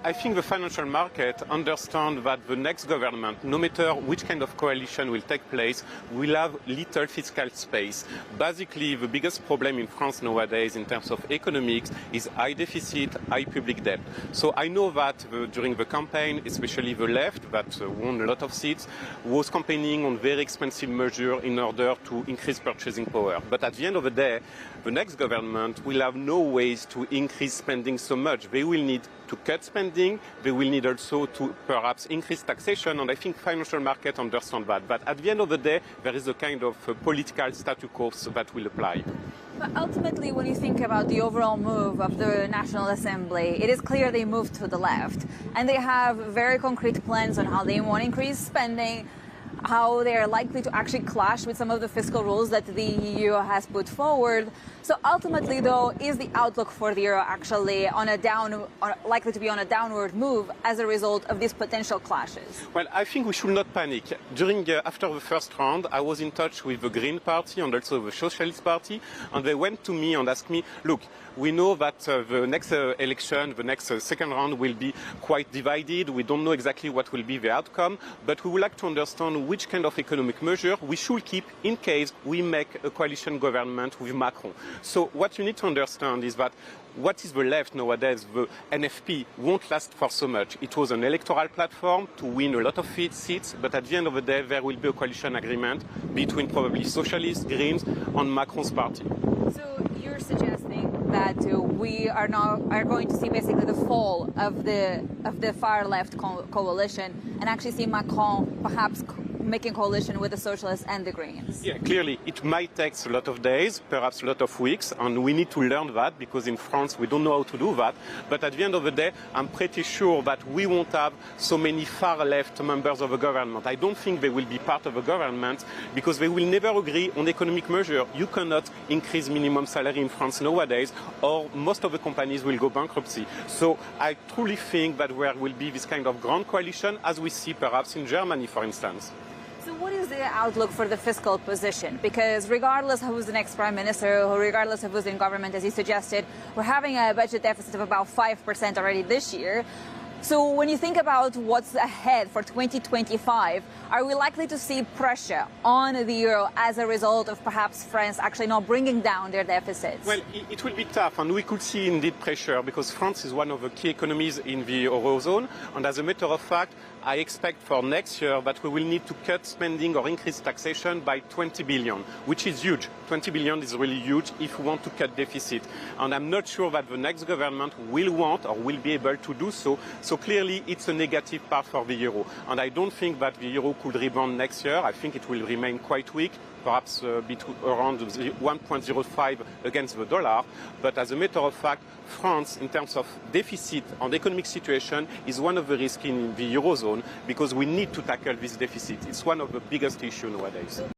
I think the financial market understands that the next government, no matter which kind of coalition will take place, will have little fiscal space. Basically, the biggest problem in France nowadays in terms of economics is high deficit, high public debt. So I know that during the campaign, especially the left, that won a lot of seats, was campaigning on very expensive measures in order to increase purchasing power. But at the end of the day, the next government will have no ways to increase spending so much. They will need to cut spending. They will need also to perhaps increase taxation, and I think financial market understand that. But at the end of the day, there is a kind of political status quo that will apply. But ultimately, when you think about the overall move of the National Assembly, it is clear they moved to the left, and they have very concrete plans on how they want to increase spending, how they are likely to actually clash with some of the fiscal rules that the EU has put forward. So ultimately, though, is the outlook for the euro actually likely to be on a downward move as a result of these potential clashes? Well, I think we should not panic. After the first round, I was in touch with the Green Party and also the Socialist Party, and they went to me and asked me, look, we know that the next election, the next second round will be quite divided. We don't know exactly what will be the outcome, but we would like to understand which kind of economic measure we should keep in case we make a coalition government with Macron. So what you need to understand is that what is the left nowadays, the NFP, won't last for so much. It was an electoral platform to win a lot of seats, but at the end of the day, there will be a coalition agreement between probably Socialists, Greens, and Macron's party. So you're suggesting that we are going to see basically the fall of the far left coalition and actually see Macron perhaps making coalition with the Socialists and the Greens. Yeah, clearly it might take a lot of days, perhaps a lot of weeks, and we need to learn that because in France we don't know how to do that. But at the end of the day, I'm pretty sure that we won't have so many far left members of the government. I don't think they will be part of the government because they will never agree on economic measures. You cannot increase minimum salary in France nowadays, or most of the companies will go bankruptcy. So I truly think that there will be this kind of grand coalition as we see perhaps in Germany, for instance. So what is the outlook for the fiscal position? Because regardless of who's the next prime minister, or regardless of who's in government, as you suggested, we're having a budget deficit of about 5% already this year. So when you think about what's ahead for 2025, are we likely to see pressure on the euro as a result of perhaps France actually not bringing down their deficits? Well, it will be tough, and we could see indeed pressure because France is one of the key economies in the eurozone. And as a matter of fact, I expect for next year that we will need to cut spending or increase taxation by 20 billion, which is huge. 20 billion is really huge if we want to cut deficit. And I'm not sure that the next government will want or will be able to do so. So clearly, it's a negative part for the euro. And I don't think that the euro could rebound next year. I think it will remain quite weak, perhaps around 1.05 against the dollar. But as a matter of fact, France, in terms of deficit and economic situation, is one of the risks in the eurozone because we need to tackle this deficit. It's one of the biggest issues nowadays.